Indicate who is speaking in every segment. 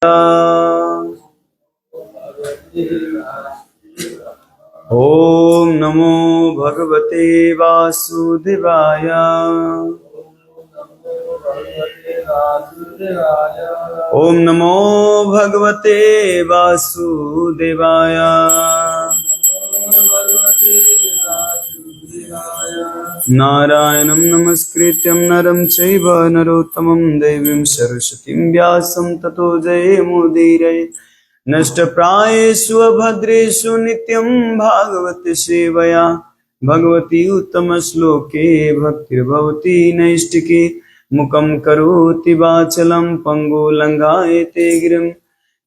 Speaker 1: ओम नमो भगवते वासुदेवाय। ओम नमो भगवते वासुदेवाय। नारायणं नमस्कृत्यं नरं चैव नरोत्तमं देवीं सरस्वतीं व्यासं ततो जयमुदीरये। नष्टप्रायेषु भद्रेषु नित्यं भागवत सेवया भगवती उत्तमश्लोके भक्तिर्भवती नैष्टिकी। मुखं करोति वाचलं पङ्गुलङ्घयते गिरिं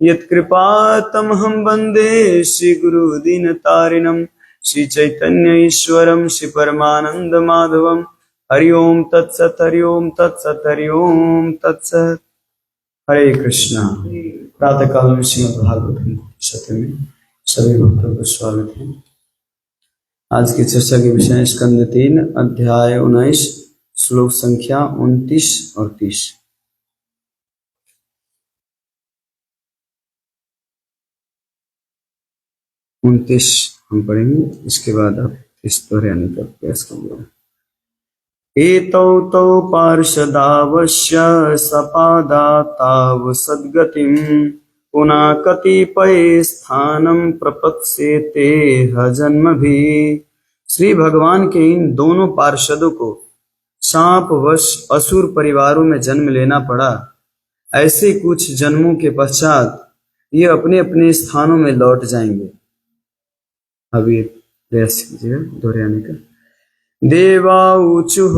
Speaker 1: यत्कृपातमहं वन्दे श्रीगुरुदीनतारिणं। श्रीचैतन्य ईश्वरं श्रीपरमानन्दमाधवं। हरि ओं तत्सत् हरि ओं तत्सत् हरि ओं तत्सत्। हरे कृष्णा। प्रातः काल में श्रीमद् भागवतम सत्य में सभी भक्तों को स्वागत है। आज की चर्चा के विषय स्कंद 3 अध्याय 19 श्लोक संख्या 29 और 30। 29 हम पढ़ेंगे, इसके बाद आप इस दोहराने का प्रयास करेंगे। एतौ तौ पार्षदावश्य सपादाताव सद्गतिं पुनः कतिपय स्थानं प्रपत्स्यते जन्मभिः। श्री भगवान के इन दोनों पार्षदों को शापवश असुर परिवारों में जन्म लेना पड़ा। ऐसे कुछ जन्मों के पश्चात ये अपने अपने स्थानों में लौट जाएंगे। अभी प्रयास कीजिएगा दोहराने का। देवाऊचुः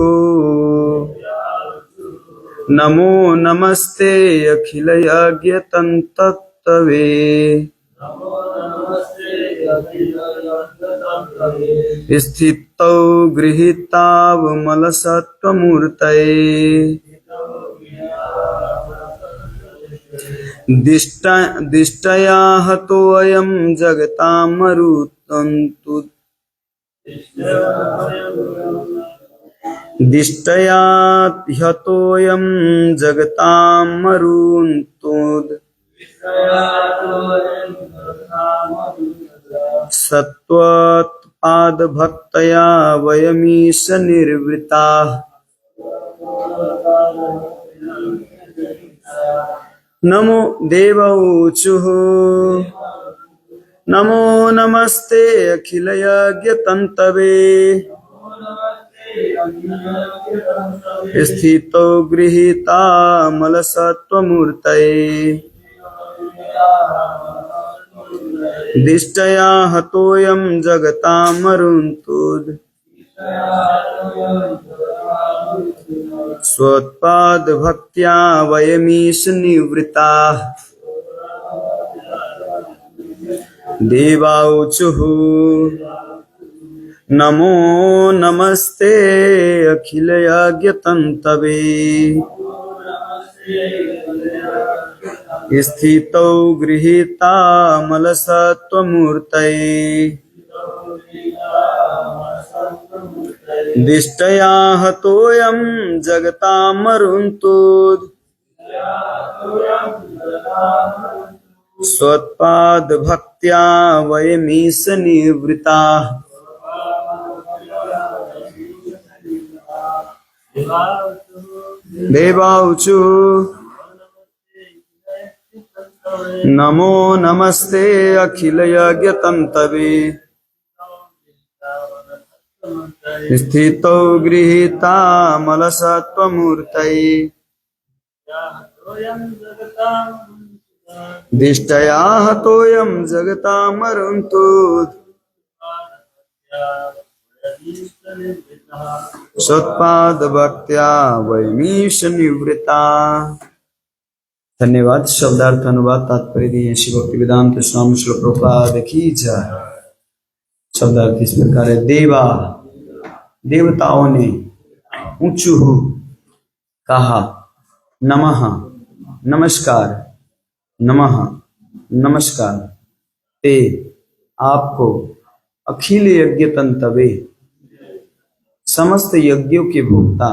Speaker 1: नमो नमस्ते अखिल यज्ञतन्तवे स्थितौ गृहीतावमलसत्त्वमूर्तये दिष्टया हतोऽयं जगतां मरुत्तन्तु दिष्टया ह्यतोऽयं जगतां मरुन्तोद् सत्त्वत्पादभक्तया वयमीश निर्वृताः। नमो देवऊचुः नमो नमस्ते अखिल यज्ञतन्तवे स्थितौ गृहीतामलसत्त्वमूर्तये दिष्टया हतोऽयं जगतां मरुन्तोद् स्वत्पादभक्त्या वयमीश निवृताः। देवाऊचुः नमो नमस्ते अखिल यज्ञतन्तवे स्थितौ गृहीतामलसत्त्वमूर्तये दिष्टया हतोऽयं जगतां मरुन्तोद् स्वत्पादभक्त्या वयमीश निवृताः। देवाऊचुः नमो नमस्ते अखिल यज्ञतन्तवे स्थितौ गृहीतामलसत्त्वमूर्तये दिष्टया हतोऽयं जगतां मरुन्तोद् सत्पादभक्त्या वयमीश निवृता। धन्यवाद। शब्दार्थ अनुवाद तात्पर्य दिए श्री भक्ति वेदांत स्वामी श्रील प्रभुपाद की जय। शब्दार्थ इस प्रकार है। देवा देवताओं ने ऊंचू कहा, नमः नमस्कार, नमः नमस्कार ते आपको, अखिल यज्ञ तंतवे समस्त यज्ञों के भोक्ता,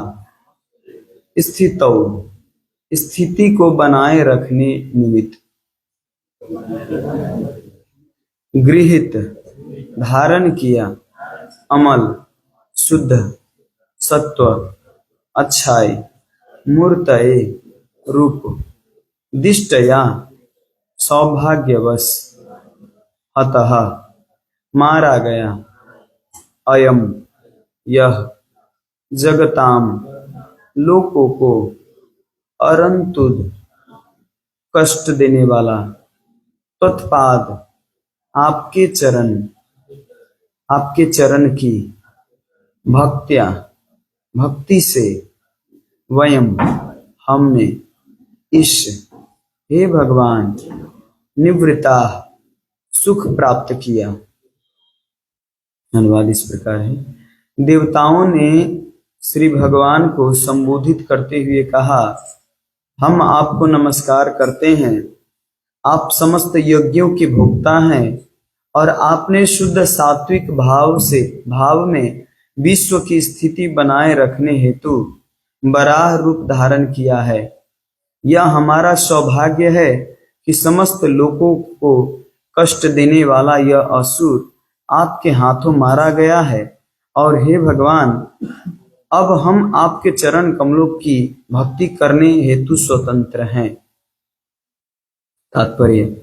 Speaker 1: स्थितौ स्थिति को बनाए रखने निमित्त, गृहीत धारण किया, अमल शुद्ध, सत्व अच्छाई, मूर्तये रूप, दिष्टया सौभाग्यवश, अतः मारा गया, अयम यह, जगताम लोकों को अरंतुद कष्ट देने वाला, तत्पाद आपके चरण की भक्त्या भक्ति से, वयम हमने, इस हे भगवान निवृत्ता सुख प्राप्त किया। अनुवाद इस प्रकार है। देवताओं ने श्री भगवान को संबोधित करते हुए कहा, हम आपको नमस्कार करते हैं, आप समस्त यज्ञों के भोक्ता हैं और आपने शुद्ध सात्विक भाव में विश्व की स्थिति बनाए रखने हेतु वराह रूप धारण किया है। यह हमारा सौभाग्य है कि समस्त लोगों को कष्ट देने वाला यह असुर आपके हाथों मारा गया है। और हे भगवान, अब हम आपके चरण कमलों की भक्ति करने हेतु स्वतंत्र हैं। तात्पर्य,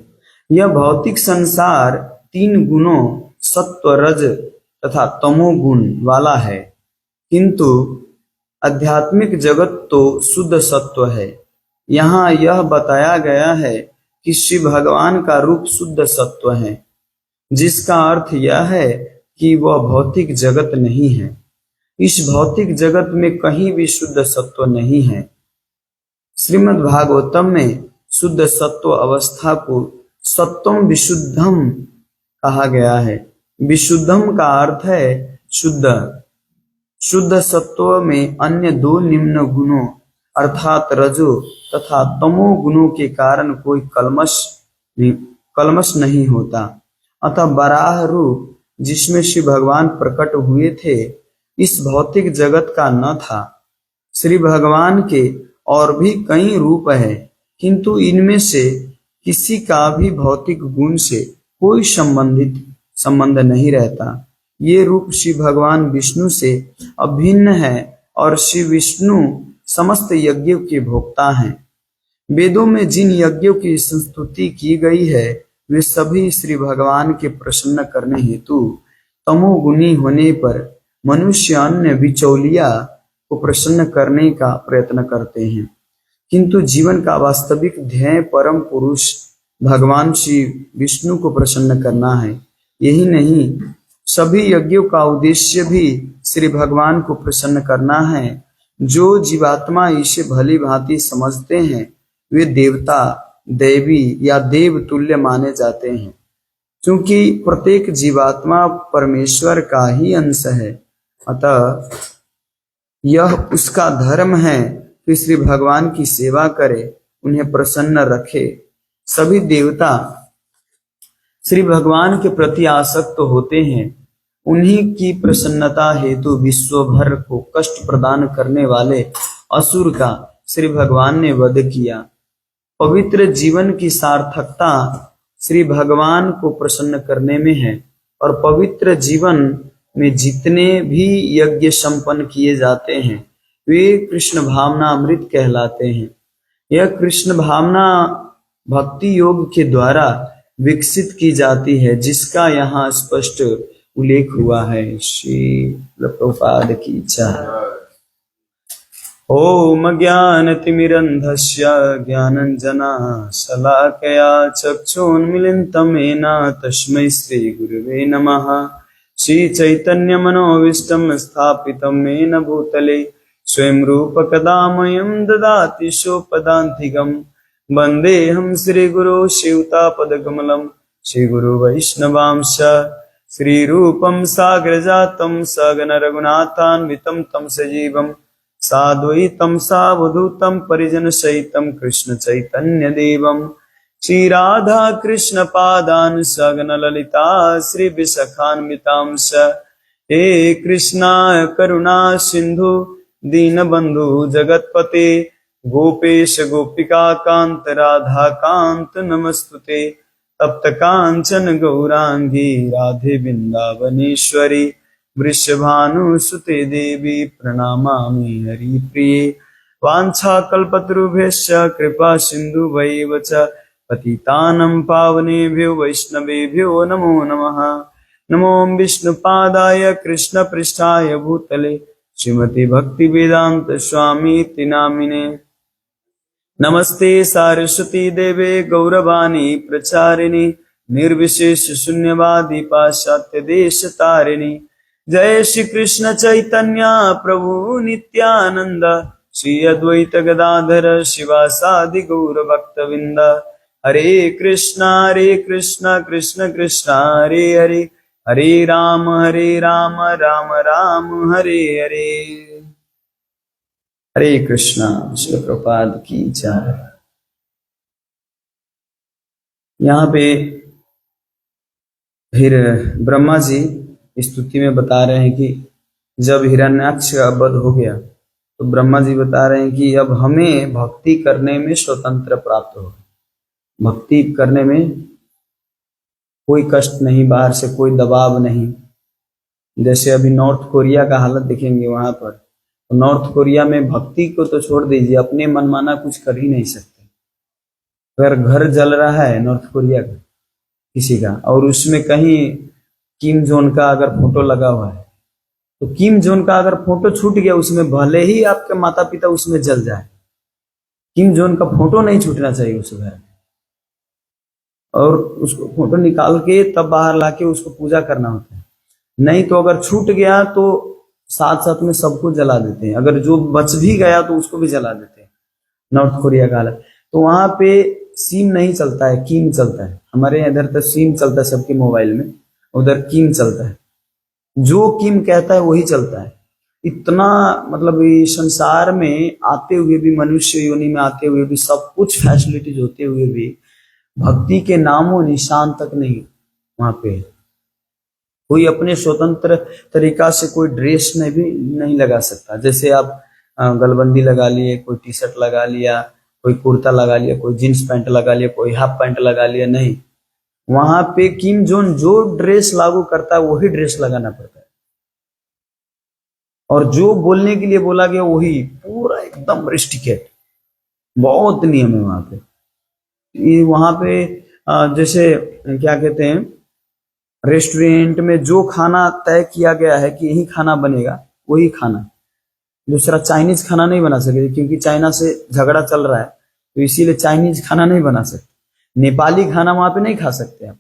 Speaker 1: यह भौतिक संसार 3 गुणों सत्व, रज तथा तमो गुण वाला है, किंतु आध्यात्मिक जगत तो शुद्ध सत्व है। यहाँ यह बताया गया है कि श्री भगवान का रूप शुद्ध सत्व है, जिसका अर्थ यह है कि वह भौतिक जगत नहीं है। इस भौतिक जगत में कहीं भी शुद्ध सत्व नहीं है। श्रीमद् भागवतम में शुद्ध सत्व अवस्था को सत्वम विशुद्धम कहा गया है। विशुद्धम का अर्थ है शुद्ध। शुद्ध सत्व में अन्य 2 निम्न गुणों अर्थात रजो तथा तमो गुणों के कारण कोई कलमश नहीं होता। अतः वराह रूप जिसमें श्री भगवान प्रकट हुए थे, इस भौतिक जगत का न था। श्री भगवान के और भी कई रूप है, किंतु इनमें से किसी का भी भौतिक गुण से कोई संबंध नहीं रहता। ये रूप श्री भगवान विष्णु से अभिन्न है और श्री विष्णु समस्त यज्ञों के भोक्ता हैं। वेदों में जिन यज्ञों की संस्तुति की गई है, वे सभी श्री भगवान के प्रसन्न करने हेतु तमोगुणी होने पर मनुष्य अन्य बिचौलिया को प्रसन्न करने का प्रयत्न करते हैं, किंतु जीवन का वास्तविक ध्येय परम पुरुष भगवान श्री विष्णु को प्रसन्न करना है। यही नहीं, सभी यज्ञों का उद्देश्य भी श्री भगवान को प्रसन्न करना है। जो जीवात्मा इसे भली भांति समझते हैं, वे देवता, देवी या देव तुल्य माने जाते हैं, क्योंकि प्रत्येक जीवात्मा परमेश्वर का ही अंश है। अतः यह उसका धर्म है कि श्री भगवान की सेवा करे, उन्हें प्रसन्न रखे। सभी देवता श्री भगवान के प्रति आसक्त होते हैं। उन्हीं की प्रसन्नता हेतु विश्व भर को कष्ट प्रदान करने वाले असुर का श्री भगवान ने वध किया। पवित्र जीवन की सार्थकता श्री भगवान को प्रसन्न करने में है, और पवित्र जीवन में जितने भी यज्ञ संपन्न किए जाते हैं, वे कृष्ण भावना अमृत कहलाते हैं। यह कृष्ण भावना भक्ति योग के द्वारा विकसित की जाती है, जिसका यहाँ स्पष्ट उल्लेख हुआ है। श्री प्रभुपाद की इच्छा। ओम ज्ञानतिमिरन्धस्य ज्ञानाञ्जनशलाकया चक्षुन्मीलितं येन तस्मै श्रीगुरवे नमः। श्रीचैतन्यमनोभीष्टं स्थापितं येन भूतले स्वयं रूपकदा मह्यं ददाति स्वपदान्तिकम्। वन्देऽहं श्रीगुरो शिवतापदकमलं श्रीगुरो वैष्णवांश। श्रीरूपं साग्रजातं सगन रघुनाथान्वितं तं सजीवं साद्वैतं सावधूतं परिजनसहितं कृष्ण चैतन्य देवं। श्रीराधा कृष्ण पादान् सगन ललिता श्री विशाखान्वितांश। हे कृष्णा करुणा सिंधु दीनबंधु जगतपते गोपेश गोपिका कांत राधा कांत नमस्तुते। तप्त कांचन गौरांगी राधे वृंदावनेश्वरी वृषभानुसुते देवी प्रणमामि हरिप्रिये। वाञ्छाकल्पतरुभ्यश्च कृपा सिन्धुभैव च पतितानं पावनेभ्यो वैष्णवेभ्यो नमो नमः। नमो विष्णुपादाय कृष्णपृष्ठाय भूतले श्रीमति भक्तिवेदांत स्वामी नामिने। नमस्ते सारस्वती देवे गौरवाणी प्रचारिणी निर्विशेष शून्यवादी पाश्चात्य देश तारिणी। जय श्री कृष्ण चैतन्य प्रभु नित्यानंद श्री अद्वैत गदाधर शिवासादि गौर भक्तविंद। हरे कृष्ण कृष्ण कृष्ण हरे हरे हरे राम राम राम हरे हरे। हरे कृष्णा। श्री प्रपाद की जय। यहाँ पे फिर ब्रह्मा जी स्तुति में बता रहे हैं कि जब हिरण्याक्ष का वध हो गया तो ब्रह्मा जी बता रहे हैं कि अब हमें भक्ति करने में स्वतंत्र प्राप्त हो। भक्ति करने में कोई कष्ट नहीं, बाहर से कोई दबाव नहीं। जैसे अभी नॉर्थ कोरिया का हालत देखेंगे, वहां पर तो नॉर्थ कोरिया में भक्ति को तो छोड़ दीजिए, अपने मनमाना कुछ कर ही नहीं सकते। अगर घर जल रहा है नॉर्थ कोरिया का किसी का और उसमें कहीं किम जोन का अगर फोटो लगा हुआ है तो किम जोन का अगर फोटो छूट गया उसमें, भले ही आपके माता पिता उसमें जल जाए, किम जोन का फोटो नहीं छूटना चाहिए उस घर में। और उसको फोटो निकाल के तब बाहर लाके उसको पूजा करना होता है। नहीं तो अगर छूट गया तो साथ साथ में सबको जला देते हैं। अगर जो बच भी गया तो उसको भी जला देते हैं। नॉर्थ कोरिया का हालत तो वहां पे सिम नहीं चलता है, किम चलता है। हमारे इधर तो सिम चलता है सबके मोबाइल में, उधर किम चलता है। जो किम कहता है वही चलता है। इतना मतलब इस संसार में आते हुए भी, मनुष्य योनि में आते हुए भी, सब कुछ फैसिलिटीज होते हुए भी भक्ति के नामों निशान तक नहीं वहां पे। कोई अपने स्वतंत्र तरीका से कोई ड्रेस में भी नहीं लगा सकता। जैसे आप गलबंदी लगा लिए, कोई टी शर्ट लगा लिया, कोई कुर्ता लगा लिया, कोई जींस पैंट लगा लिया, कोई हाफ पैंट लगा लिया, नहीं। वहां पे किम जोन जो ड्रेस लागू करता है वही ड्रेस लगाना पड़ता है। और जो बोलने के लिए बोला गया वही पूरा एकदम रिस्ट्रिकेट, बहुत नियम है वहां पे। ये वहां पे जैसे क्या कहते हैं, रेस्टोरेंट में जो खाना तय किया गया है कि यही खाना बनेगा वही खाना। दूसरा चाइनीज खाना नहीं बना सके क्योंकि चाइना से झगड़ा चल रहा है, तो इसीलिए चाइनीज खाना नहीं बना सकते। नेपाली खाना वहां पे नहीं खा सकते आप।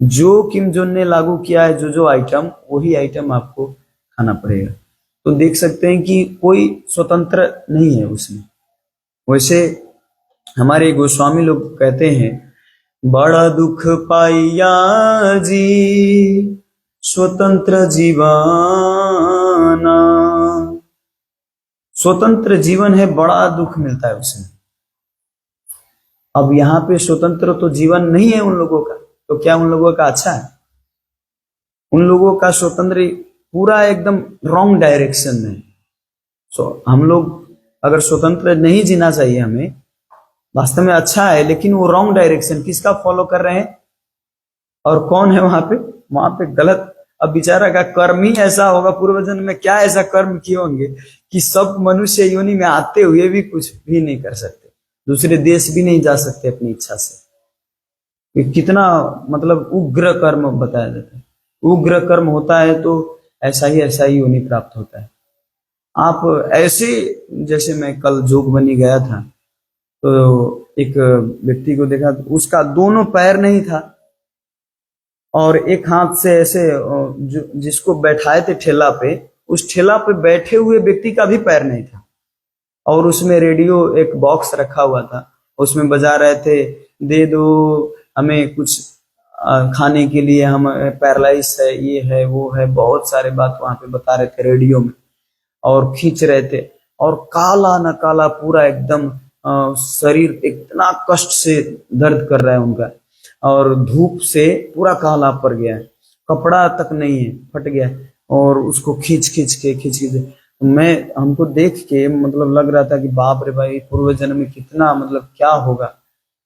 Speaker 1: जो किम जोन ने लागू किया है जो आइटम, वही आइटम आपको खाना पड़ेगा। तो देख सकते हैं कि कोई स्वतंत्र नहीं है उसमें। वैसे हमारे गोस्वामी लोग कहते हैं, बड़ा दुख पाइया जी स्वतंत्र जीवाना। स्वतंत्र जीवन है, बड़ा दुख मिलता है उसमें। अब यहाँ पे स्वतंत्र तो जीवन नहीं है उन लोगों का, तो क्या उन लोगों का अच्छा है? उन लोगों का स्वतंत्र पूरा एकदम रॉन्ग डायरेक्शन में। हम लोग अगर स्वतंत्र नहीं जीना चाहिए हमें, वास्तव में अच्छा है, लेकिन वो रॉन्ग डायरेक्शन किसका फॉलो कर रहे हैं और कौन है वहां पे गलत। अब बेचारा का कर्म ही ऐसा होगा, पूर्व जन्म में क्या ऐसा कर्म किए होंगे कि सब मनुष्य योनि में आते हुए भी कुछ भी नहीं कर सकते, दूसरे देश भी नहीं जा सकते अपनी इच्छा से। कितना मतलब उग्र कर्म बताया जाता है। उग्र कर्म होता है तो ऐसा ही योनि प्राप्त होता है। आप ऐसे, जैसे मैं कल जोगबनी गया था तो एक व्यक्ति को देखा, तो उसका दोनों पैर नहीं था और एक हाथ से ऐसे जिसको बैठाए थे ठेला पे, उस ठेला पे बैठे हुए व्यक्ति का भी पैर नहीं था। और उसमें रेडियो एक बॉक्स रखा हुआ था, उसमें बजा रहे थे, दे दो हमें कुछ खाने के लिए, हम पैरालाइज है, ये है वो है, बहुत सारे बात वहां पे बता रहे थे रेडियो में और खींच रहे थे। और काला न काला पूरा एकदम शरीर इतना कष्ट से दर्द कर रहा है उनका, और धूप से पूरा काला पड़ गया है, कपड़ा तक नहीं है, फट गया। और उसको खींच के हमको देख के मतलब लग रहा था कि बाप रे भाई, पूर्व जन्म में कितना मतलब क्या होगा।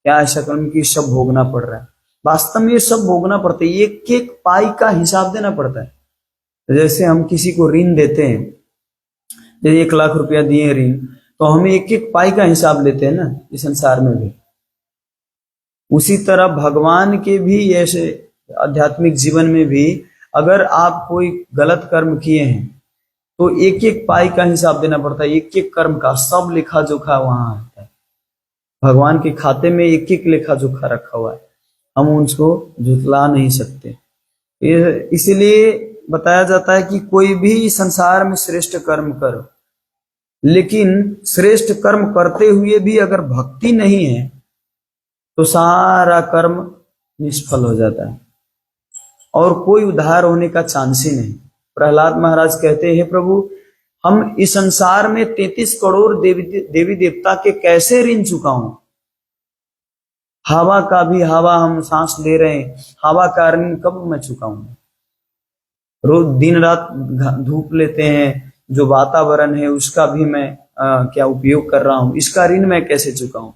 Speaker 1: क्या ऐसा कर्म कि सब भोगना पड़ रहा है? वास्तव में ये सब भोगना पड़ता है, एक एक पाई का हिसाब देना पड़ता है। जैसे हम किसी को ऋण देते हैं, जैसे 1 लाख रुपया दिए ऋण, तो हमें एक एक पाई का हिसाब लेते हैं ना इस संसार में भी। उसी तरह भगवान के भी ऐसे आध्यात्मिक जीवन में भी अगर आप कोई गलत कर्म किए हैं तो एक एक पाई का हिसाब देना पड़ता है, एक एक कर्म का सब लेखा जोखा वहां आता है। भगवान के खाते में एक एक लेखा जोखा रखा हुआ है, हम उसको झुटला नहीं सकते। इसीलिए बताया जाता है कि कोई भी संसार में श्रेष्ठ कर्म करो, लेकिन श्रेष्ठ कर्म करते हुए भी अगर भक्ति नहीं है तो सारा कर्म निष्फल हो जाता है और कोई उद्धार होने का चांस ही नहीं। प्रहलाद महाराज कहते हैं, प्रभु हम इस संसार में 33 करोड़ देवी देवता के कैसे ऋण चुकाऊं? हवा का भी, हवा हम सांस ले रहे हैं, हवा का ऋण कब मैं चुकाऊं? रोज दिन रात धूप लेते हैं, जो वातावरण है उसका भी मैं क्या उपयोग कर रहा हूं, इसका ऋण मैं कैसे चुकाऊं?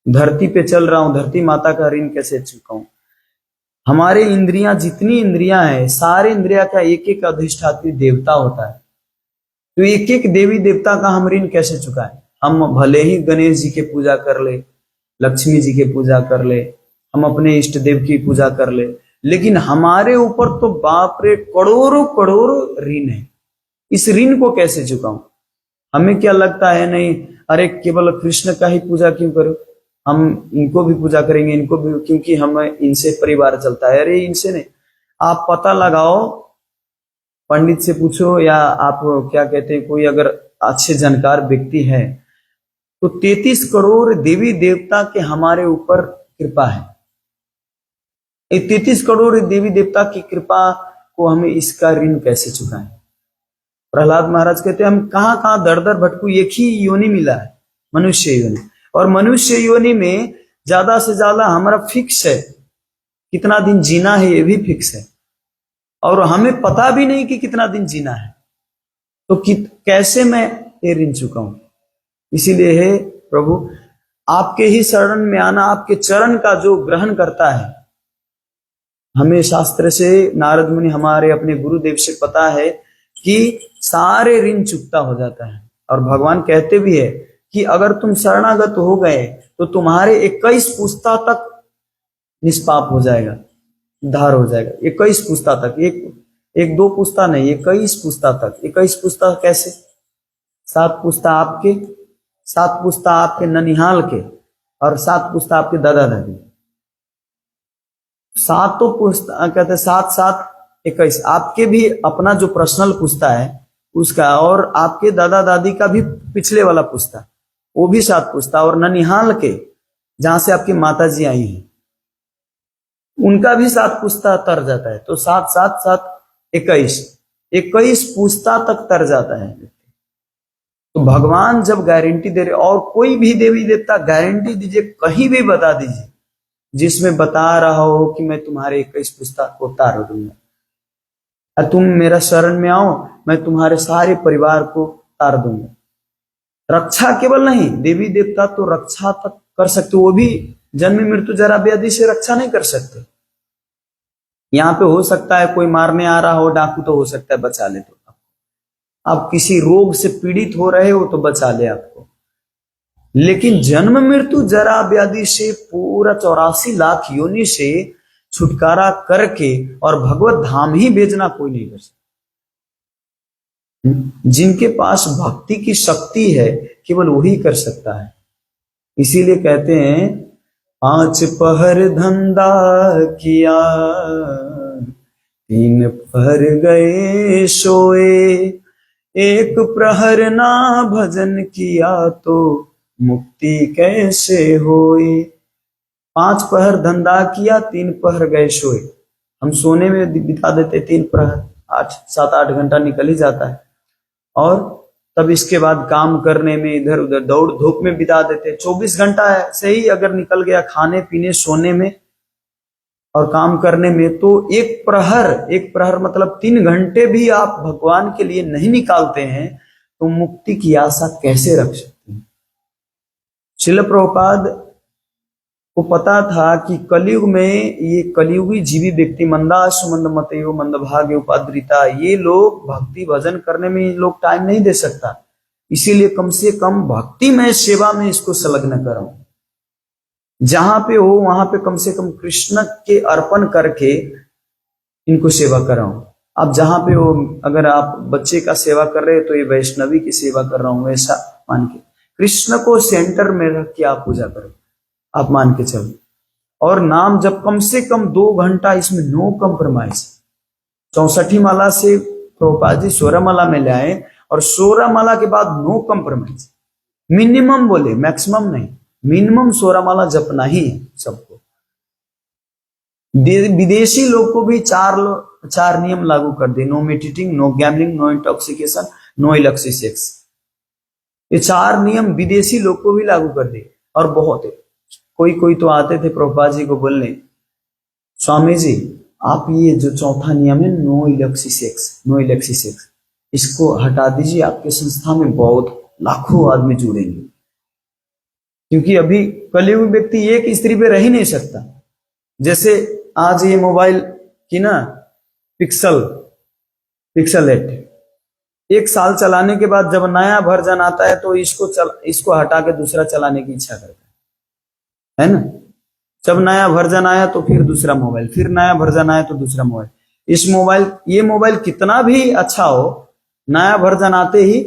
Speaker 1: धरती पे चल रहा हूं, धरती माता का ऋण कैसे चुकाऊं? हमारे इंद्रियां, जितनी इंद्रियां हैं, सारे इंद्रिया का एक एक अधिष्ठात्री देवता होता है, तो एक एक देवी देवता का हम ऋण कैसे चुकाएं? हम भले ही गणेश जी के पूजा कर ले, लक्ष्मी जी के पूजा कर ले, हम अपने इष्ट देव की पूजा कर ले, लेकिन हमारे ऊपर तो बाप रे करोड़ों करोड़ों ऋण है। इस ऋण को कैसे चुकाऊं? हमें क्या लगता है, नहीं अरे केवल कृष्ण का ही पूजा क्यों करो, हम इनको भी पूजा करेंगे, इनको भी, क्योंकि हम इनसे परिवार चलता है। अरे इनसे नहीं, आप पता लगाओ, पंडित से पूछो, या आप क्या कहते हैं, कोई अगर अच्छे जानकार व्यक्ति है, तो 33 करोड़ देवी देवता के हमारे ऊपर कृपा है। 33 करोड़ देवी देवता की कृपा को हमें इसका ऋण कैसे चुकाएं? प्रहलाद महाराज कहते हैं, हम कहां कहां दर दर भटकू, एक ही योनि मिला है, मनुष्य योनि, और मनुष्य योनि में ज्यादा से ज्यादा हमारा फिक्स है, कितना दिन जीना है ये भी फिक्स है, और हमें पता भी नहीं कि कितना दिन जीना है, तो कैसे मैं ये ऋण चुकाऊं? इसीलिए है प्रभु, आपके ही शरण में आना, आपके चरण का जो ग्रहण करता है, हमें शास्त्र से नारद मुनि हमारे अपने गुरुदेव से पता है कि सारे ऋण चुकता हो जाता है। और भगवान कहते भी है कि अगर तुम शरणागत हो गए तो तुम्हारे 21 पुस्ता तक निष्पाप हो जाएगा, उद्धार हो जाएगा। 21 पुस्ता तक, एक दो पुस्ता नहीं, 21 पुस्ता तक। 21 पुस्ता कैसे? 7 पुस्ता आपके, 7 पुस्ता आपके ननिहाल के, और 7 पुस्ता आपके दादा दादी। 7 तो पुस्ता कहते, 7 7 21। आपके भी अपना जो पर्सनल पुस्ता है उसका, और आपके दादा दादी का भी पिछले वाला पुस्ता, वो भी 7 पुस्ता, और ननिहाल के जहां से आपकी माता जी आई हैं उनका भी 7 पुस्ता तर जाता है। तो 7 7 7 21 पुस्ता तक तर जाता है। तो भगवान जब गारंटी दे रहे, और कोई भी देवी देवता गारंटी दीजिए, कहीं भी बता दीजिए जिसमें बता रहा हो कि मैं तुम्हारे 21 पुस्ता को तार दूंगा, तुम मेरा शरण में आओ, मैं तुम्हारे सारे परिवार को तार दूंगा। रक्षा केवल नहीं, देवी देवता तो रक्षा तक कर सकते, वो भी जन्म मृत्यु जरा व्याधि से रक्षा नहीं कर सकते। यहाँ पे हो सकता है कोई मारने आ रहा हो, डाकू, तो हो सकता है बचा ले, तो आप किसी रोग से पीड़ित हो रहे हो तो बचा ले आपको, लेकिन जन्म मृत्यु जरा व्याधि से पूरा 84 लाख योनि से छुटकारा करके और भगवत धाम ही भेजना कोई नहीं कर सकता। जिनके पास भक्ति की शक्ति है केवल वही कर सकता है। इसीलिए कहते हैं, 5 पहर धंधा किया, 3 पहर गए सोए, 1 प्रहर ना भजन किया तो मुक्ति कैसे होए। 5 पहर धंधा किया, 3 पहर गए सोए। हम सोने में बिता देते 3 प्रहर, 7-8 घंटा निकल ही जाता है, और तब इसके बाद काम करने में इधर उधर दौड़ धूप में बिता देते। 24 घंटा से ही अगर निकल गया खाने पीने सोने में और काम करने में, तो 1 प्रहर मतलब 3 घंटे भी आप भगवान के लिए नहीं निकालते हैं तो मुक्ति की आशा कैसे रख सकते हैं? श्रील प्रभुपाद को पता था कि कलयुग में ये कलयुगी जीवी व्यक्ति मंदासु मंद मतयो मंद भाग्य उपाद्रिता, ये लोग भक्ति भजन करने में ये लोग टाइम नहीं दे सकता, इसीलिए कम से कम भक्ति में सेवा में इसको संलग्न कराऊं। जहां पे हो वहां पे कम से कम कृष्ण के अर्पण करके इनको सेवा कराऊं। आप जहां पे हो, अगर आप बच्चे का सेवा कर रहे हो तो ये वैष्णवी की सेवा कर रहा हूं, ऐसा मान के कृष्ण को सेंटर में रख के आप पूजा करो, आप मान के चलो। और नाम जब कम से कम 2 घंटा, इसमें नो कम्प्रोमाइज। 64 माला से प्रभुपाद जी 16 माला में ले आए, और 16 माला के बाद नो कम्प्रोमाइज। मिनिमम बोले, मैक्सिमम नहीं, मिनिमम 16 माला जपना ही है सबको। विदेशी लोग को भी चार नियम लागू कर दे, no meditating, no gambling, no intoxication, no इलक्सी सेक्स। ये 4 नियम विदेशी लोग को भी लागू कर दे। और बहुत है, कोई तो आते थे प्रभुपाद जी को बोलने, स्वामी जी आप ये जो चौथा नियम है नो इलक्सी सेक्स, नो इलक्सी सेक्स, इसको हटा दीजिए, आपके संस्था में बहुत लाखों आदमी जुड़ेंगे। क्योंकि अभी कलयुग व्यक्ति एक स्त्री पे रह ही नहीं सकता। जैसे आज ये मोबाइल की ना पिक्सल 8, 1 साल चलाने के बाद जब नया वर्जन आता है तो इसको हटा के दूसरा चलाने की इच्छा करता है ना। जब नया वर्जन आया तो फिर दूसरा मोबाइल, फिर नया वर्जन आया तो दूसरा मोबाइल। ये मोबाइल कितना भी अच्छा हो, नया वर्जन आते ही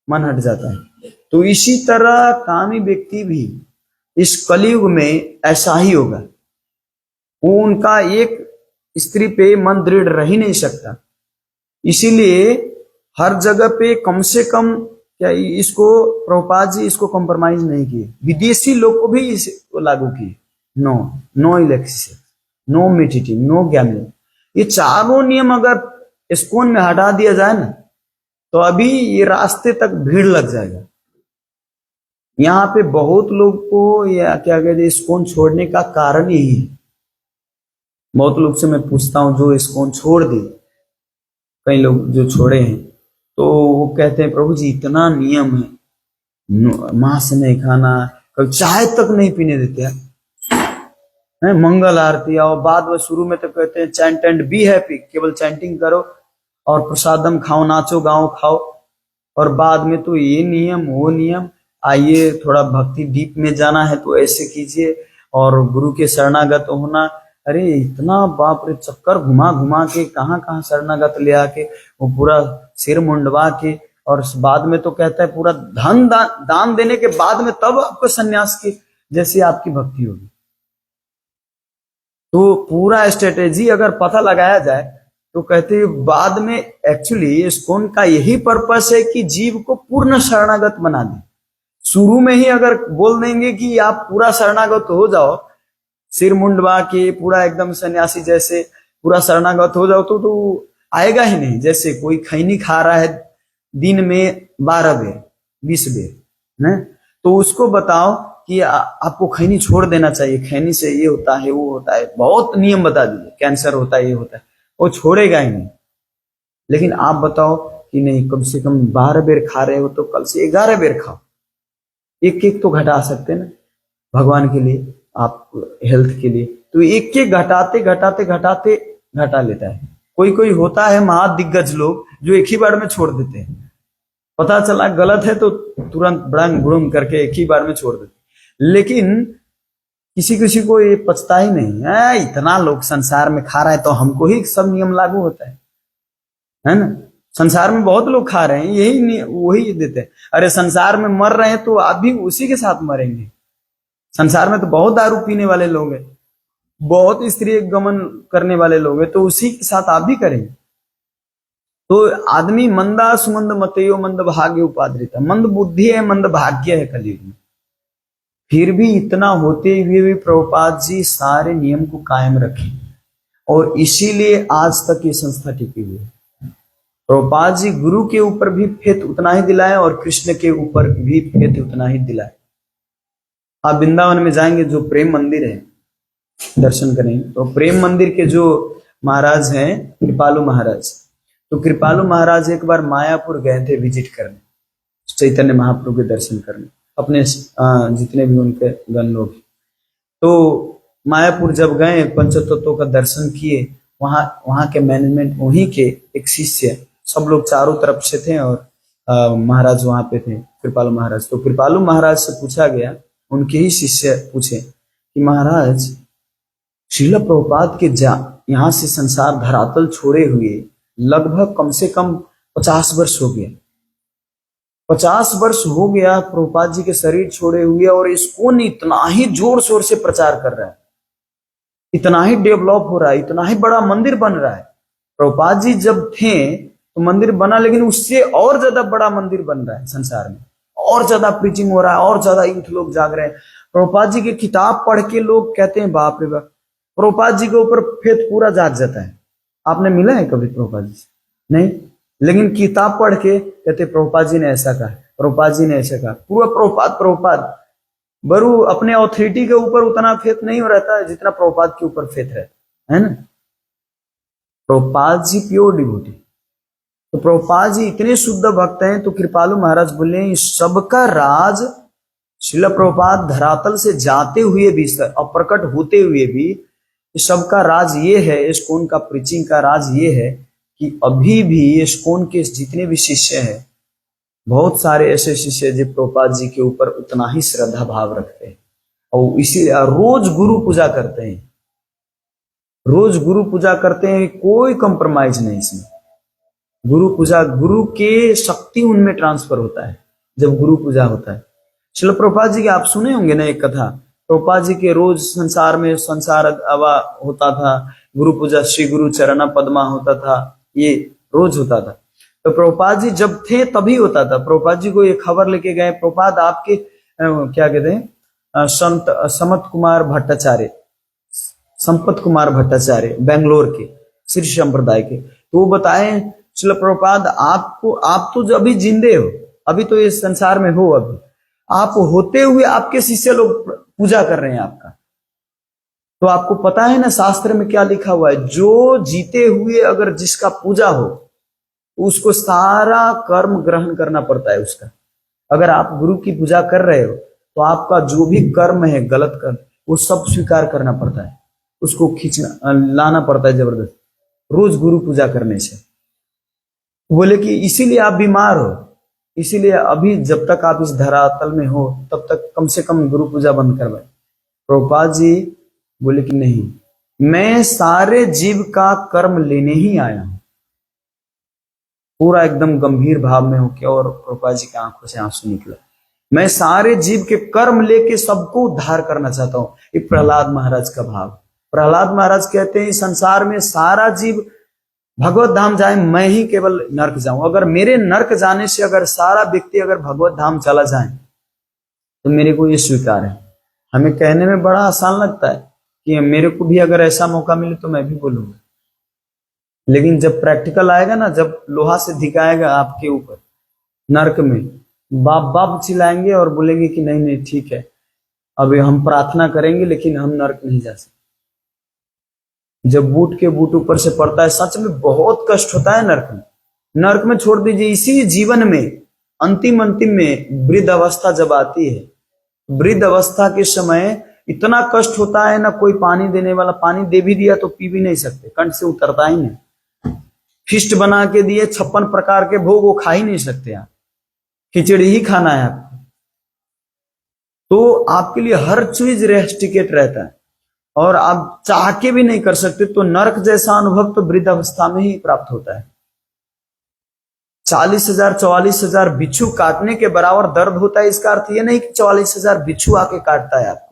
Speaker 1: मन हट जाता है। तो इसी तरह कामी व्यक्ति भी इस कलयुग में ऐसा ही होगा, उनका एक स्त्री पे मन दृढ़ रह ही नहीं सकता। इसीलिए हर जगह पे कम से कम क्या इसको प्रभुपाद जी इसको कॉम्प्रोमाइज नहीं किए, विदेशी लोग को भी इसको लागू किए। No electricity, no meditating, no gambling. ये चारों नियम अगर इस्कॉन में हटा दिया जाए ना, तो अभी ये रास्ते तक भीड़ लग जाएगा। यहाँ पे बहुत लोग को या क्या कहते हैं इस्कॉन छोड़ने का कारण यही है। बहुत लोग से मैं पूछता हूँ जो इस्कॉन छोड़ दे, कई लोग जो छोड़े हैं, तो वो कहते हैं प्रभु जी इतना नियम है, मांस नहीं खाना, कभी चाय तक नहीं पीने देते हैं, मंगल आरती, और बाद में शुरू में तो कहते हैं चैंट एंड बी हैप्पी, केवल चैंटिंग करो और प्रसादम खाओ, नाचो गाओ खाओ। और बाद में तो ये नियम वो नियम, आइए थोड़ा भक्ति डीप में जाना है तो ऐसे कीजिए, और गुरु के शरणागत होना। अरे इतना बाप रे, चक्कर घुमा घुमा के कहाँ कहाँ शरणागत ले आके वो पूरा सिर मुंडवा के, और बाद में तो कहता है पूरा धन दान देने के बाद में तब आपको सन्यास की जैसी आपकी भक्ति होगी। तो पूरा स्ट्रेटेजी अगर पता लगाया जाए तो कहते हैं बाद में एक्चुअली इस्कॉन का यही पर्पस है कि जीव को पूर्ण शरणागत बना दे। शुरू में ही अगर बोल देंगे कि आप पूरा शरणागत हो जाओ, सिर मुंडवा के पूरा एकदम सन्यासी जैसे पूरा शरणागत हो जाओ, तो आएगा ही नहीं। जैसे कोई खैनी खा रहा है दिन में 12 बेर 20 बेर, तो उसको बताओ कि आपको खैनी छोड़ देना चाहिए, खैनी से ये होता है वो होता है, बहुत नियम बता दीजिए, कैंसर होता है ये होता है, वो छोड़ेगा ही नहीं। लेकिन आप बताओ कि नहीं, कम से कम 12 बेर खा रहे हो तो कल से 11 बेर खाओ, एक तो घटा सकते ना भगवान के लिए, आप हेल्थ के लिए। तो एक घटाते घटाते घटाते घटा लेता है। कोई होता है महादिग्गज लोग जो एक ही बार में छोड़ देते हैं, पता चला गलत है तो तुरंत बड़ंग बुड़ंग करके एक ही बार में छोड़ देते। लेकिन किसी को ये पछता ही नहीं है, इतना लोग संसार में खा रहा है तो हमको ही सब नियम लागू होता है ना। संसार में बहुत लोग खा रहे हैं, यही वही देते हैं। अरे संसार में मर रहे हैं तो आप भी उसी के साथ मरेंगे। संसार में तो बहुत दारू पीने वाले लोग हैं, बहुत स्त्री गमन करने वाले लोग हैं, तो उसी के साथ आप भी करेंगे। तो आदमी मंदा सुमंद मतयो मंद भाग्य उपाद्रिता, मंद बुद्धि है मंद भाग्य है कलयुग में। फिर भी इतना होते हुए भी प्रभुपाद जी सारे नियम को कायम रखे, और इसीलिए आज तक ये संस्था टिकी हुई है। प्रभुपाद जी गुरु के ऊपर भी फेथ उतना ही दिलाए और कृष्ण के ऊपर भी फेथ उतना ही दिलाए। आप वृंदावन में जाएंगे, जो प्रेम मंदिर है दर्शन करेंगे, तो प्रेम मंदिर के जो महाराज हैं कृपालु महाराज, तो कृपालु महाराज एक बार मायापुर गए थे विजिट करने, चैतन्य महाप्रभु के दर्शन करने, अपने जितने भी उनके गण लोग। तो मायापुर जब गए, पंचतत्वों का दर्शन किए, वहां वहां के मैनेजमेंट, वहीं के एक शिष्य, सब लोग चारों तरफ से थे और महाराज वहां पे थे, कृपालु महाराज। तो कृपालु महाराज से पूछा गया, उनके ही शिष्य पूछे कि महाराज, श्रील प्रभुपाद के यहाँ से संसार धरातल छोड़े हुए लगभग कम से कम 50 वर्ष हो गया। 50 वर्ष हो गया प्रभुपाद जी के शरीर छोड़े हुए, और इसको इतना ही जोर शोर से प्रचार कर रहा है, इतना ही डेवलप हो रहा है, इतना ही बड़ा मंदिर बन रहा है। प्रभुपाद जी जब थे तो मंदिर बना, लेकिन उससे और ज्यादा बड़ा मंदिर बन रहा है संसार में, और ज्यादा प्रीचिंग हो रहा है, और ज्यादा यूथ लोग जाग रहे हैं। प्रभुपाद जी की किताब पढ़ के लोग कहते हैं बाप रे बाप, प्रभुपाद जी के ऊपर फेथ पूरा जाग जाता है। आपने मिला है कभी प्रभुपाद जी से? नहीं, लेकिन किताब पढ़ के कहते प्रभुपाद जी ने ऐसा कहा, प्रभुपाद जी ने ऐसा कहा, पूरा प्रभुपाद प्रभुपाद। बरु अपने ऑथोरिटी के ऊपर उतना फेथ नहीं हो रहता है जितना प्रभुपाद के ऊपर फेथ रहता है ना। प्रभुपाद जी प्योर डिवोटी, तो प्रभुपाद जी इतने शुद्ध भक्त हैं। तो कृपालु महाराज बोले, सबका राज श्रील प्रभुपाद धरातल से जाते हुए भी, अप्रकट होते हुए भी, सबका राज ये है, इस्कॉन का प्रीचिंग का राज ये है कि अभी भी इस्कॉन के जितने भी शिष्य हैं, बहुत सारे ऐसे शिष्य जो प्रभुपाद जी के ऊपर उतना ही श्रद्धा भाव रखते हैं, और इसीलिए रोज गुरु पूजा करते हैं, रोज गुरु पूजा करते हैं, कोई कंप्रोमाइज नहीं इसमें। गुरु पूजा, गुरु के शक्ति उनमें ट्रांसफर होता है जब गुरु पूजा होता है। श्रील प्रभुपाद जी की आप सुने होंगे ना एक कथा, प्रभुपाद जी के रोज संसार में संसार अवा होता था, गुरु पूजा श्री गुरु चरण पद्मा होता था, ये रोज होता था। तो प्रभुपाद जी जब थे तभी होता था। प्रभुपाद जी को ये खबर लेके गए, प्रभुपाद आपके क्या कहते हैं, संत समत कुमार भट्टाचार्य, संपत कुमार भट्टाचार्य बेंगलोर के श्री संप्रदाय के, तो वो बताए, श्रील प्रभुपाद आपको, आप तो अभी जिंदे हो, अभी तो इस संसार में हो, अभी आप होते हुए आपके शिष्य लोग पूजा कर रहे हैं आपका। तो आपको पता है ना शास्त्र में क्या लिखा हुआ है, जो जीते हुए अगर जिसका पूजा हो उसको सारा कर्म ग्रहण करना पड़ता है उसका। अगर आप गुरु की पूजा कर रहे हो तो आपका जो भी कर्म है, गलत कर्म, वो सब स्वीकार करना पड़ता है, उसको खींचना लाना पड़ता है जबरदस्त, रोज गुरु पूजा करने से। बोले कि इसीलिए आप बीमार हो, इसीलिए अभी जब तक आप इस धरातल में हो तब तक कम से कम गुरु पूजा बंद करवाए। प्रभुपाद जी बोले कि नहीं, मैं सारे जीव का कर्म लेने ही आया हूं, पूरा एकदम गंभीर भाव में होके, और प्रभुपाद जी की आंखों से आंसू निकला, मैं सारे जीव के कर्म लेके सबको उद्धार करना चाहता हूं। ये प्रहलाद महाराज का भाव। प्रहलाद महाराज कहते हैं संसार में सारा जीव भगवत धाम जाए, मैं ही केवल नरक जाऊं। अगर मेरे नरक जाने से अगर सारा व्यक्ति अगर भगवत धाम चला जाए तो मेरे को ये स्वीकार है। हमें कहने में बड़ा आसान लगता है कि मेरे को भी अगर ऐसा मौका मिले तो मैं भी बोलूंगा, लेकिन जब प्रैक्टिकल आएगा ना, जब लोहा से दिखाएगा आपके ऊपर नरक में, बाप बाप चिल्लाएंगे और बोलेंगे कि नहीं नहीं ठीक है, अभी हम प्रार्थना करेंगे लेकिन हम नरक नहीं जा सकते। जब बूट के बूट ऊपर से पड़ता है, सच में बहुत कष्ट होता है नरक में। नरक में छोड़ दीजिए, इसी जीवन में अंतिम अंतिम में वृद्ध अवस्था जब आती है, वृद्ध अवस्था के समय इतना कष्ट होता है ना, कोई पानी देने वाला, पानी दे भी दिया तो पी भी नहीं सकते, कंठ से उतरता ही नहीं। फिस्ट बना के दिए 56 प्रकार के भोग, वो खा ही नहीं सकते आप, खिचड़ी ही खाना है आपको। तो आपके लिए हर चीज रेस्ट्रिकेट रहता है और आप चाह के भी नहीं कर सकते। तो नरक जैसा अनुभव तो वृद्ध अवस्था में ही प्राप्त होता है। 40,000 44,000 बिच्छू काटने के बराबर दर्द होता है। इसका अर्थ यह नहीं कि 44,000 बिच्छू आके काटता है आपको,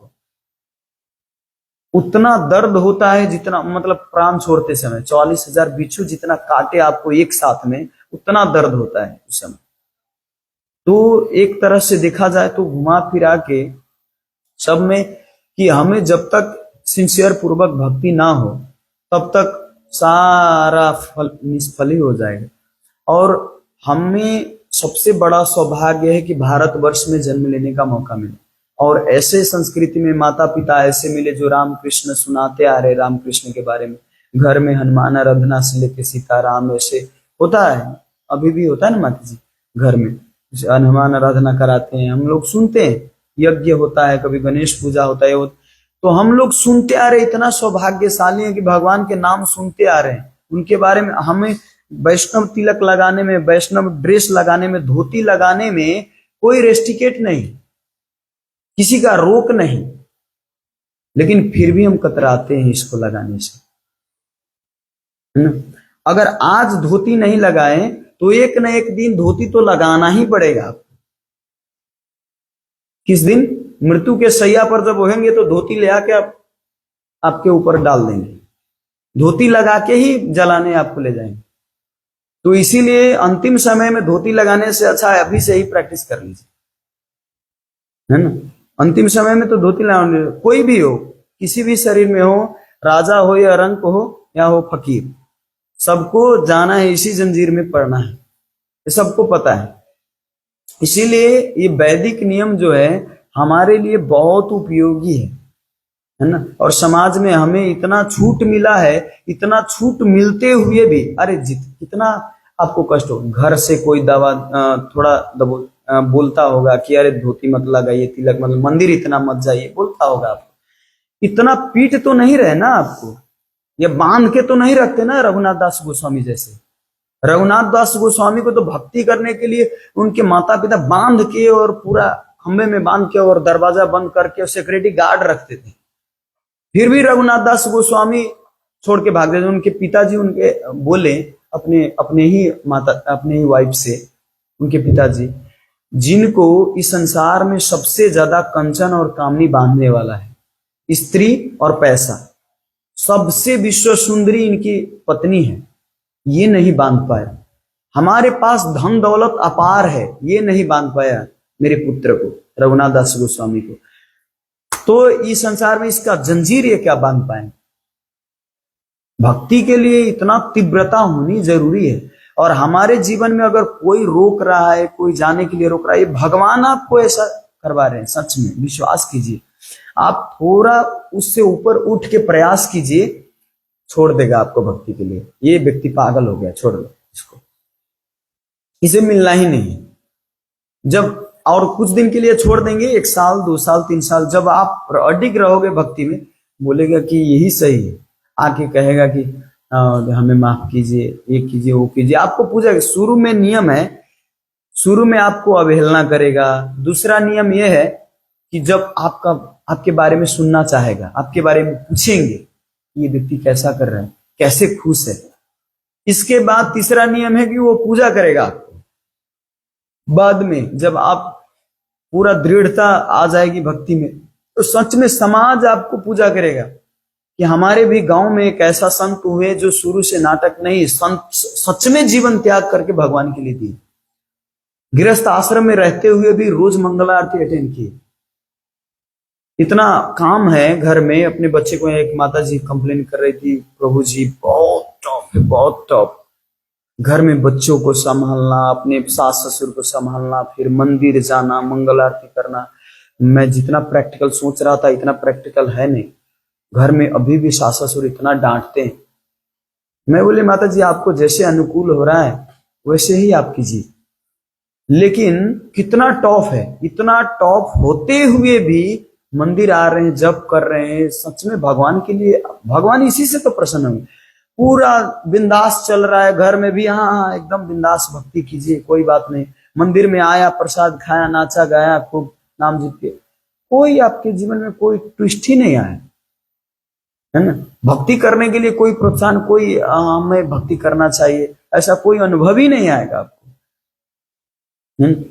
Speaker 1: उतना दर्द होता है जितना, मतलब प्राण छोड़ते समय 44,000 बिच्छू जितना काटे आपको एक साथ में, उतना दर्द होता है उस समय। तो एक तरह से देखा जाए तो घुमा फिरा के सब में कि हमें जब तक सिंसियर पूर्वक भक्ति ना हो तब तक सारा फल निष्फल ही हो जाएगा। और हमें सबसे बड़ा सौभाग्य है कि भारतवर्ष में जन्म लेने का मौका मिले, और ऐसे संस्कृति में माता पिता ऐसे मिले जो रामकृष्ण सुनाते आ रहे, रामकृष्ण के बारे में। घर में हनुमान आराधना से लेके सीताराम ऐसे होता है, अभी भी होता है ना माता जी, घर में हनुमान आराधना कराते हैं, हम लोग सुनते हैं, यज्ञ होता है, कभी गणेश पूजा होता है। तो हम लोग सुनते आ रहे, इतना सौभाग्यशाली है कि भगवान के नाम सुनते आ रहे हैं, उनके बारे में। हमें वैष्णव तिलक लगाने में, वैष्णव ड्रेस लगाने में, धोती लगाने में कोई रेस्ट्रिकेट नहीं, किसी का रोक नहीं, लेकिन फिर भी हम कतराते हैं इसको लगाने से, है ना। अगर आज धोती नहीं लगाए तो एक न एक दिन धोती तो लगाना ही पड़ेगा आपको। किस दिन? मृत्यु के शैया पर जब होंगे तो धोती ले आके आपके ऊपर डाल देंगे, धोती लगा के ही जलाने आपको ले जाएंगे। तो इसीलिए अंतिम समय में धोती लगाने से अच्छा है अभी से ही प्रैक्टिस कर लीजिए, है ना। अंतिम समय में तो धोती लगाने, कोई भी हो, किसी भी शरीर में हो, राजा हो या रंक हो या हो फकीर, सबको जाना है, इसी जंजीर में पड़ना है, ये सबको पता है। इसीलिए ये वैदिक नियम जो है हमारे लिए बहुत उपयोगी है ना। और समाज में हमें इतना छूट मिला है, इतना छूट मिलते हुए भी, अरे कितना आपको कष्ट हो। घर से कोई दवा थोड़ा बोलता होगा कि अरे धोती मत लगाइए, तिलक मत, मंदिर इतना मत जाइए, बोलता होगा आपको। इतना पीट तो नहीं रहे ना आपको, ये बांध के तो नहीं रखते ना रघुनाथ दास गोस्वामी जैसे। रघुनाथ दास गोस्वामी को तो भक्ति करने के लिए उनके माता पिता बांध के और पूरा खंबे में बांध के और दरवाजा बंद करके सिक्योरिटी गार्ड रखते थे, फिर भी रघुनाथ दास गोस्वामी छोड़ के भाग गए। उनके पिताजी उनके बोले अपने ही वाइफ से, उनके पिताजी, जिनको इस संसार में सबसे ज्यादा कंचन और कामनी बांधने वाला है, स्त्री और पैसा, सबसे विश्व सुंदरी इनकी पत्नी है, ये नहीं बांध पाया। हमारे पास धन दौलत अपार है, ये नहीं बांध पाया मेरे पुत्र को, रघुनाथ दास गोस्वामी को, तो इस संसार में इसका जंजीर ये क्या बांध पाए। भक्ति के लिए इतना तीव्रता होनी जरूरी है। और हमारे जीवन में अगर कोई रोक रहा है, कोई जाने के लिए रोक रहा है, ये भगवान आपको ऐसा करवा रहे हैं। सच में विश्वास कीजिए, आप थोड़ा उससे ऊपर उठ के प्रयास कीजिए, छोड़ देगा आपको भक्ति के लिए। ये व्यक्ति पागल हो गया, छोड़ दो इसको, इसे मिलना ही नहीं। जब और कुछ दिन के लिए छोड़ देंगे, 1 साल 2 साल 3 साल, जब आप अडिग रहोगे भक्ति में, बोलेगा कि यही सही है, आके कहेगा कि हमें माफ कीजिए, ये कीजिए, वो कीजिए, आपको पूजा। शुरू में नियम है, शुरू में आपको अवहेलना करेगा। दूसरा नियम यह है कि जब आपके बारे में सुनना चाहेगा, आपके बारे में पूछेंगे ये व्यक्ति कैसा कर रहा है, कैसे खुश है। इसके बाद तीसरा नियम है कि वो पूजा करेगा आपको। बाद में जब आप पूरा दृढ़ता आ जाएगी भक्ति में, तो सच में समाज आपको पूजा करेगा कि हमारे भी गांव में एक ऐसा संत हुए जो शुरू से नाटक नहीं, संत सच में जीवन त्याग करके भगवान के लिए दिए। गृहस्थ आश्रम में रहते हुए भी रोज मंगला आरती अटेंड किए। इतना काम है घर में। अपने बच्चे को, एक माता जी कंप्लेन कर रही थी, प्रभु जी बहुत टॉप है, बहुत टॉप। घर में बच्चों को संभालना, अपने सास ससुर को संभालना, फिर मंदिर जाना, मंगल आरती करना। मैं जितना प्रैक्टिकल सोच रहा था इतना प्रैक्टिकल है नहीं। घर में अभी भी सास ससुर इतना डांटते हैं। मैं बोले माता जी आपको जैसे अनुकूल हो रहा है वैसे ही आप कीजिए, लेकिन कितना टॉप है। इतना टॉप होते हुए भी मंदिर आ रहे हैं, जप कर रहे हैं, सच में भगवान के लिए। भगवान इसी से तो प्रसन्न हुए। पूरा बिंदास चल रहा है घर में भी, हाँ एकदम बिंदास भक्ति कीजिए, कोई बात नहीं। मंदिर में आया, प्रसाद खाया, नाचा गाया, खूब नाम जीत के, कोई आपके जीवन में कोई ट्विस्ट ही नहीं आया, है ना। भक्ति करने के लिए कोई प्रोत्साहन, कोई हमें भक्ति करना चाहिए, ऐसा कोई अनुभव ही नहीं आएगा आपको।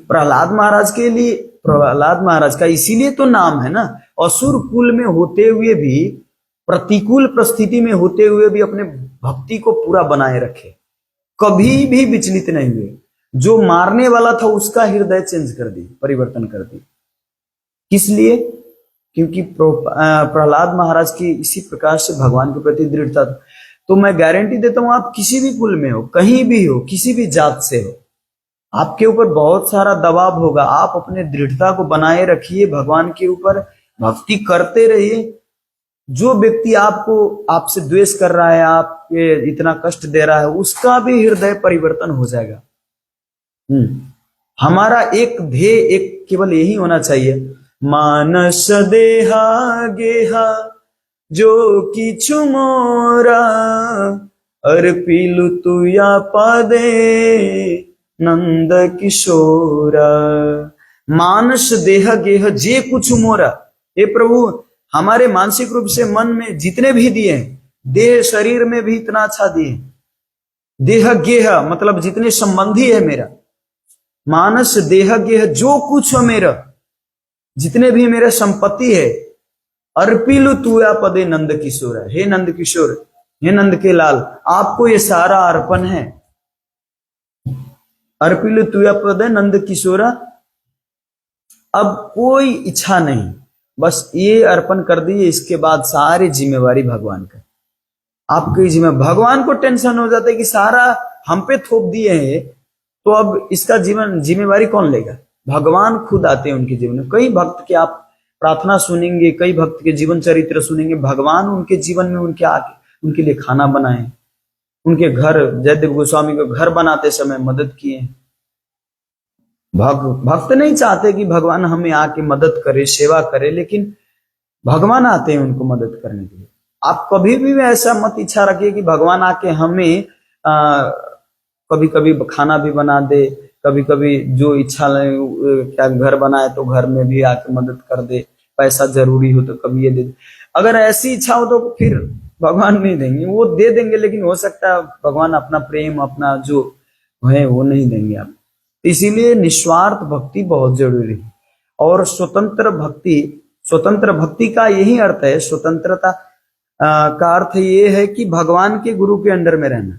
Speaker 1: प्रहलाद महाराज के लिए, प्रहलाद महाराज का इसीलिए तो नाम है ना, असुर कुल में होते हुए भी, प्रतिकूल परिस्थिति में होते हुए भी अपने भक्ति को पूरा बनाए रखे, कभी भी विचलित नहीं हुए। जो मारने वाला था उसका हृदय चेंज कर दी, परिवर्तन कर दी। किस लिए? क्योंकि प्रहलाद महाराज की इसी प्रकार से भगवान के प्रति दृढ़ता था। तो मैं गारंटी देता हूं, आप किसी भी कुल में हो, कहीं भी हो, किसी भी जात से हो, आपके ऊपर बहुत सारा दबाव होगा। आप अपने दृढ़ता को बनाए रखिए, भगवान के ऊपर भक्ति करते रहिए। जो व्यक्ति आपसे द्वेष कर रहा है, आपके इतना कष्ट दे रहा है, उसका भी हृदय परिवर्तन हो जाएगा। हमारा एक ध्येय, एक केवल यही होना चाहिए मानस देहा गेहा जो किछु मोरा, अर्पिलु तुया पदे नंद किशोरा। मानस देह गेह जे कुछ मोरा, हे प्रभु हमारे मानसिक रूप से मन में जितने भी दिए हैं, देह शरीर में भी इतना अच्छा दिए, देह गेह मतलब जितने संबंधी है मेरा, मानस देह गेह जो कुछ हो मेरा, जितने भी मेरे संपत्ति है, अर्पिलु तुया पदे नंद किशोर, हे नंद किशोर, हे नंद के लाल, आपको ये सारा अर्पण है। अर्पिलु तुया पदे नंद किशोरा, अब कोई इच्छा नहीं, बस ये अर्पण कर दिए, इसके बाद सारी जिम्मेवारी भगवान का। आपकी जिम्मे भगवान को टेंशन हो जाता है कि सारा हम पे थोप दिए हैं, तो अब इसका जिम्मेवारी कौन लेगा? भगवान खुद आते हैं उनके जीवन में। कई भक्त के आप प्रार्थना सुनेंगे, कई भक्त के जीवन चरित्र सुनेंगे, भगवान उनके जीवन में उनके आके उनके लिए खाना बनाए, उनके घर, जयदेव गोस्वामी को घर बनाते समय मदद किए। भक्त नहीं चाहते कि भगवान हमें आके मदद करे, सेवा करे, लेकिन भगवान आते हैं उनको मदद करने के लिए। आप कभी भी ऐसा मत इच्छा रखिए कि भगवान आके हमें कभी कभी खाना भी बना दे, कभी कभी जो इच्छा क्या घर बनाए तो घर में भी आके मदद कर दे, पैसा जरूरी हो तो कभी ये दे दे। अगर ऐसी इच्छा हो तो फिर भगवान नहीं देंगे, वो दे देंगे, लेकिन हो सकता है भगवान अपना प्रेम, अपना जो है वो नहीं देंगे आप। इसीलिए निस्वार्थ भक्ति बहुत जरूरी है। और स्वतंत्र भक्ति का यही अर्थ है, स्वतंत्रता का अर्थ ये है कि भगवान के गुरु के अंडर में रहना।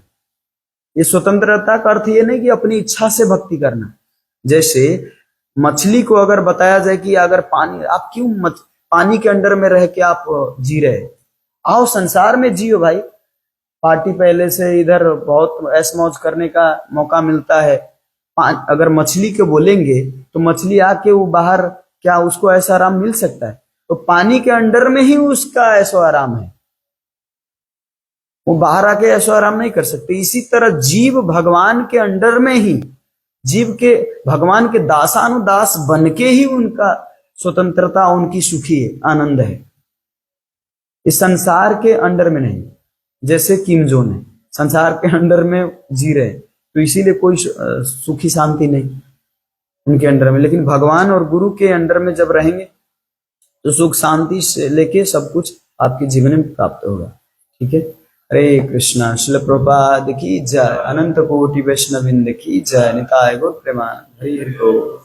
Speaker 1: ये स्वतंत्रता का अर्थ ये नहीं कि अपनी इच्छा से भक्ति करना। जैसे मछली को अगर बताया जाए कि अगर पानी, आप क्यों पानी के अंडर में रह के आप जी रहे, आओ संसार में जियो भाई। पार्टी पहले से इधर बहुत ऐश मौज करने का मौका मिलता है। अगर मछली के बोलेंगे तो मछली आके वो बाहर, क्या उसको ऐसा आराम मिल सकता है? तो पानी के अंडर में ही उसका ऐसा आराम है, वो बाहर आके ऐसा आराम नहीं कर सकते। इसी तरह जीव भगवान के अंडर में ही, जीव के भगवान के दासानुदास बन के ही उनका स्वतंत्रता, उनकी सुखी है, आनंद है। इस संसार के अंडर में नहीं। जैसे किम जोन है, संसार के अंडर में जी रहे, तो इसीलिए कोई सुखी शांति नहीं उनके अंडर में। लेकिन भगवान और गुरु के अंडर में जब रहेंगे तो सुख शांति से लेके सब कुछ आपके जीवन में प्राप्त होगा। ठीक है। हरे कृष्णा। श्रील प्रभुपाद की जय। अनंत कोटि वैष्णववृंद की जय। निताय गौर प्रेमानंद। हरि हरि बोल।